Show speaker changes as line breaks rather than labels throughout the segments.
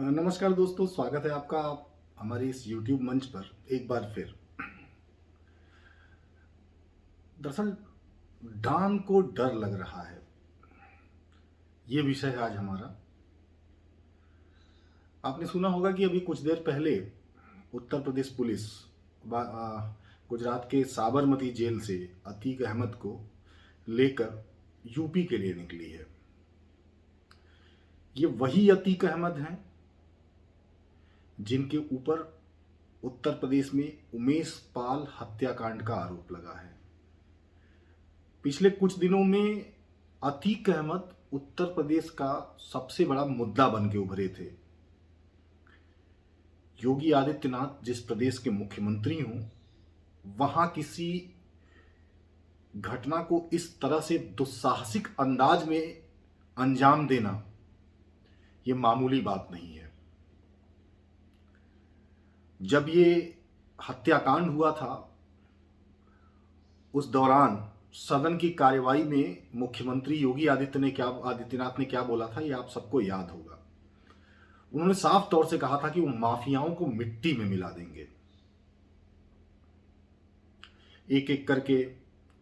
नमस्कार दोस्तों, स्वागत है आपका हमारे इस YouTube मंच पर एक बार फिर। दरअसल डॉन को डर लग रहा है, ये विषय है आज हमारा। आपने सुना होगा कि अभी कुछ देर पहले उत्तर प्रदेश पुलिस गुजरात के साबरमती जेल से अतीक अहमद को लेकर यूपी के लिए निकली है। ये वही अतीक अहमद हैं जिनके ऊपर उत्तर प्रदेश में उमेश पाल हत्याकांड का आरोप लगा है। पिछले कुछ दिनों में अतीक अहमद उत्तर प्रदेश का सबसे बड़ा मुद्दा बन के उभरे थे। योगी आदित्यनाथ जिस प्रदेश के मुख्यमंत्री हों, वहां किसी घटना को इस तरह से दुस्साहसिक अंदाज में अंजाम देना ये मामूली बात नहीं है। जब ये हत्याकांड हुआ था, उस दौरान सदन की कार्यवाही में मुख्यमंत्री योगी आदित्यनाथ ने क्या बोला था, ये आप सबको याद होगा। उन्होंने साफ तौर से कहा था कि वो माफियाओं को मिट्टी में मिला देंगे। एक एक करके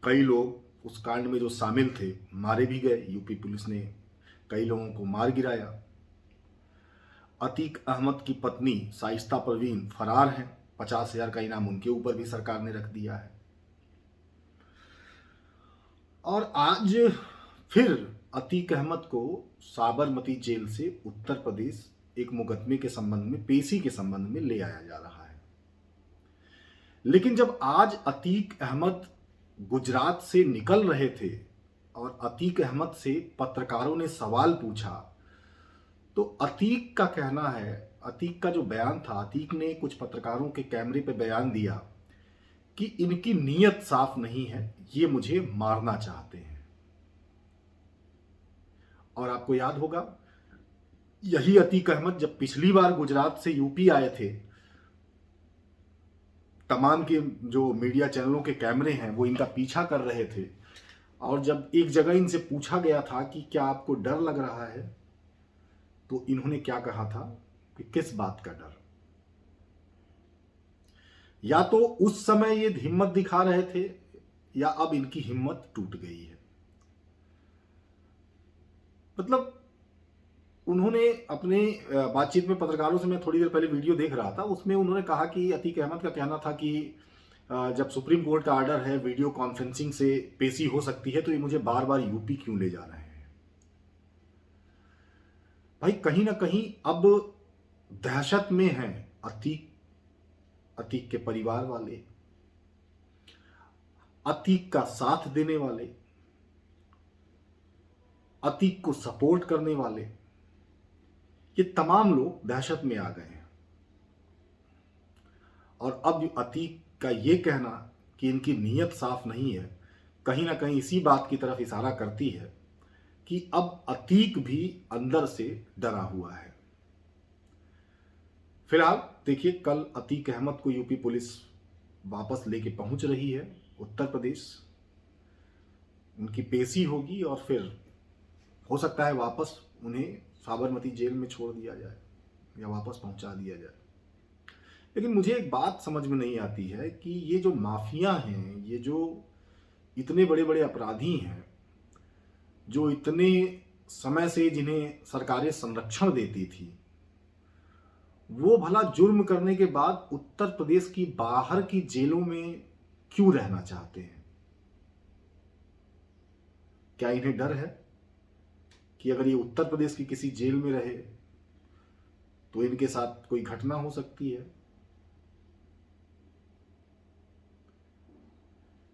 कई लोग उस कांड में जो शामिल थे मारे भी गए। यूपी पुलिस ने कई लोगों को मार गिराया। अतीक अहमद की पत्नी शाइस्ता परवीन फरार हैं। 50,000 का इनाम उनके ऊपर भी सरकार ने रख दिया है। और आज फिर अतीक अहमद को साबरमती जेल से उत्तर प्रदेश एक मुकदमे के संबंध में, पेशी के संबंध में ले आया जा रहा है। लेकिन जब आज अतीक अहमद गुजरात से निकल रहे थे और अतीक अहमद से पत्रकारों ने सवाल पूछा, तो अतीक का कहना है, अतीक का जो बयान था, अतीक ने कुछ पत्रकारों के कैमरे पे बयान दिया कि इनकी नीयत साफ नहीं है, ये मुझे मारना चाहते हैं। और आपको याद होगा, यही अतीक अहमद जब पिछली बार गुजरात से यूपी आए थे, तमाम के जो मीडिया चैनलों के कैमरे हैं वो इनका पीछा कर रहे थे। और जब एक जगह इनसे पूछा गया था कि क्या आपको डर लग रहा है, तो इन्होंने क्या कहा था कि किस बात का डर। या तो उस समय ये हिम्मत दिखा रहे थे या अब इनकी हिम्मत टूट गई है। मतलब उन्होंने अपने बातचीत में पत्रकारों से, मैं थोड़ी देर पहले वीडियो देख रहा था, उसमें उन्होंने कहा कि अतीक अहमद का कहना था कि जब सुप्रीम कोर्ट का ऑर्डर है, वीडियो कॉन्फ्रेंसिंग से पेशी हो सकती है, तो ये मुझे बार बार यूपी क्यों ले जा रहे हैं। भाई कहीं ना कहीं अब दहशत में हैं अतीक के परिवार वाले, अतीक का साथ देने वाले, अतीक को सपोर्ट करने वाले, ये तमाम लोग दहशत में आ गए हैं। और अब अतीक का ये कहना कि इनकी नीयत साफ नहीं है, कहीं ना कहीं इसी बात की तरफ इशारा करती है कि अब अतीक भी अंदर से डरा हुआ है। फिलहाल देखिए, कल अतीक अहमद को यूपी पुलिस वापस लेके पहुंच रही है उत्तर प्रदेश। उनकी पेशी होगी और फिर हो सकता है वापस उन्हें साबरमती जेल में छोड़ दिया जाए या वापस पहुंचा दिया जाए। लेकिन मुझे एक बात समझ में नहीं आती है कि ये जो माफिया हैं, ये जो इतने बड़े बड़े अपराधी हैं, जो इतने समय से जिन्हें सरकारें संरक्षण देती थी, वो भला जुर्म करने के बाद उत्तर प्रदेश की बाहर की जेलों में क्यों रहना चाहते हैं। क्या इन्हें डर है कि अगर ये उत्तर प्रदेश की किसी जेल में रहे तो इनके साथ कोई घटना हो सकती है,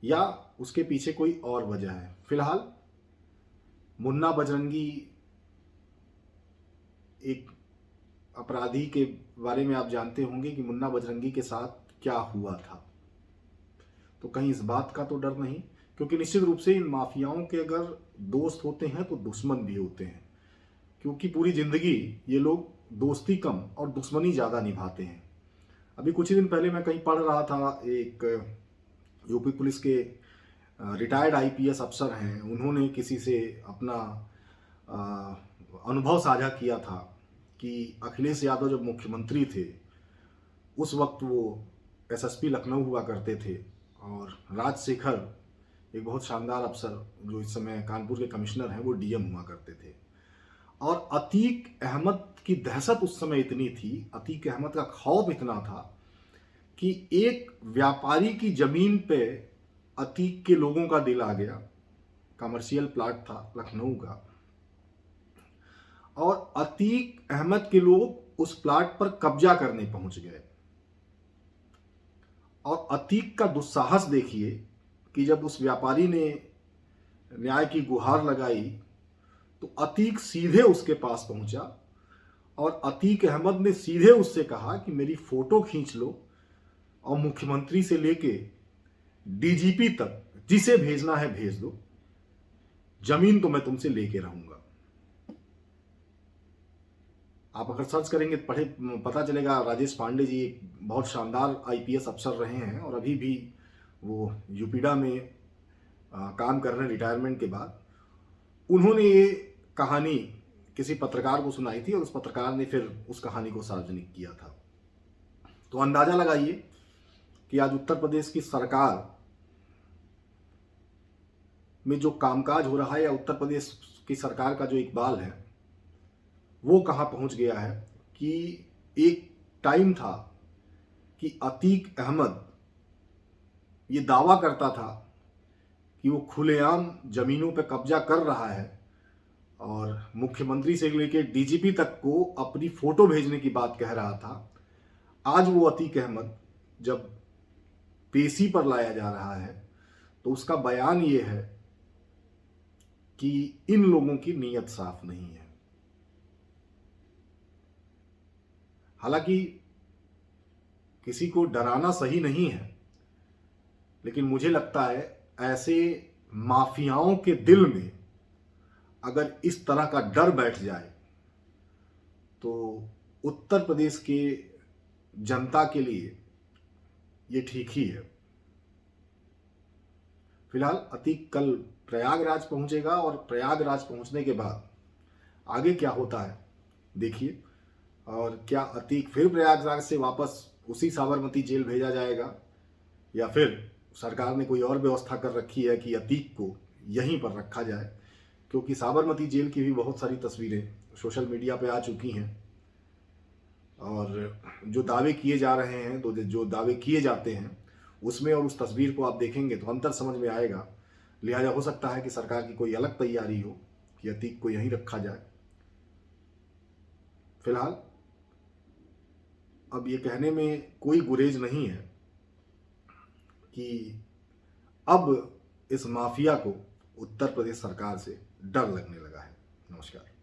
या उसके पीछे कोई और वजह है। फिलहाल मुन्ना बजरंगी, एक अपराधी के बारे में आप जानते होंगे कि मुन्ना बजरंगी के साथ क्या हुआ था। तो कहीं इस बात का तो डर नहीं, क्योंकि निश्चित रूप से इन माफियाओं के अगर दोस्त होते हैं तो दुश्मन भी होते हैं, क्योंकि पूरी जिंदगी ये लोग दोस्ती कम और दुश्मनी ज़्यादा निभाते हैं। अभी कुछ ही दिन पहले मैं कहीं पढ़ रहा था, एक यूपी पुलिस के रिटायर्ड आईपीएस अफसर हैं, उन्होंने किसी से अपना अनुभव साझा किया था कि अखिलेश यादव जब मुख्यमंत्री थे उस वक्त वो एसएसपी लखनऊ हुआ करते थे और राजशेखर एक बहुत शानदार अफसर जो इस समय कानपुर के कमिश्नर हैं वो डीएम हुआ करते थे। और अतीक अहमद की दहशत उस समय इतनी थी, अतीक अहमद का खौफ इतना था कि एक व्यापारी की जमीन पे अतीक के लोगों का दिल आ गया। कमर्शियल प्लाट था लखनऊ का और अतीक अहमद के लोग उस प्लाट पर कब्जा करने पहुंच गए। और अतीक का दुस्साहस देखिए कि जब उस व्यापारी ने न्याय की गुहार लगाई तो अतीक सीधे उसके पास पहुंचा और अतीक अहमद ने सीधे उससे कहा कि मेरी फोटो खींच लो और मुख्यमंत्री से लेके डीजीपी तक जिसे भेजना है भेज दो, जमीन तो मैं तुमसे लेके रहूंगा। आप अगर सर्च करेंगे पढ़े पता चलेगा राजेश पांडे जी एक बहुत शानदार आईपीएस अफसर रहे हैं और अभी भी वो यूपीडा में काम कर रहे हैं रिटायरमेंट के बाद। उन्होंने ये कहानी किसी पत्रकार को सुनाई थी और उस पत्रकार ने फिर उस कहानी को सार्वजनिक किया था। तो अंदाजा लगाइए कि आज उत्तर प्रदेश की सरकार में जो कामकाज हो रहा है या उत्तर प्रदेश की सरकार का जो इकबाल है वो कहाँ पहुंच गया है कि एक टाइम था कि अतीक अहमद ये दावा करता था कि वो खुलेआम जमीनों पर कब्जा कर रहा है और मुख्यमंत्री से लेकर डीजीपी तक को अपनी फोटो भेजने की बात कह रहा था। आज वो अतीक अहमद जब पेशी पर लाया जा रहा है तो उसका बयान ये है कि इन लोगों की नीयत साफ नहीं है। हालांकि किसी को डराना सही नहीं है, लेकिन मुझे लगता है ऐसे माफियाओं के दिल में अगर इस तरह का डर बैठ जाए तो उत्तर प्रदेश के जनता के लिए ये ठीक ही है। फिलहाल अतीक कल प्रयागराज पहुंचेगा और प्रयागराज पहुंचने के बाद आगे क्या होता है देखिए। और क्या अतीक फिर प्रयागराज से वापस उसी साबरमती जेल भेजा जाएगा या फिर सरकार ने कोई और व्यवस्था कर रखी है कि अतीक को यहीं पर रखा जाए, क्योंकि साबरमती जेल की भी बहुत सारी तस्वीरें सोशल मीडिया पे आ चुकी हैं और जो दावे किए जा रहे हैं तो जो दावे किए जाते हैं उसमें और उस तस्वीर को आप देखेंगे तो अंतर समझ में आएगा। लिहाजा हो सकता है कि सरकार की कोई अलग तैयारी हो कि अतीक को यहीं रखा जाए। फिलहाल अब ये कहने में कोई गुरेज नहीं है कि अब इस माफिया को उत्तर प्रदेश सरकार से डर लगने लगा है। नमस्कार।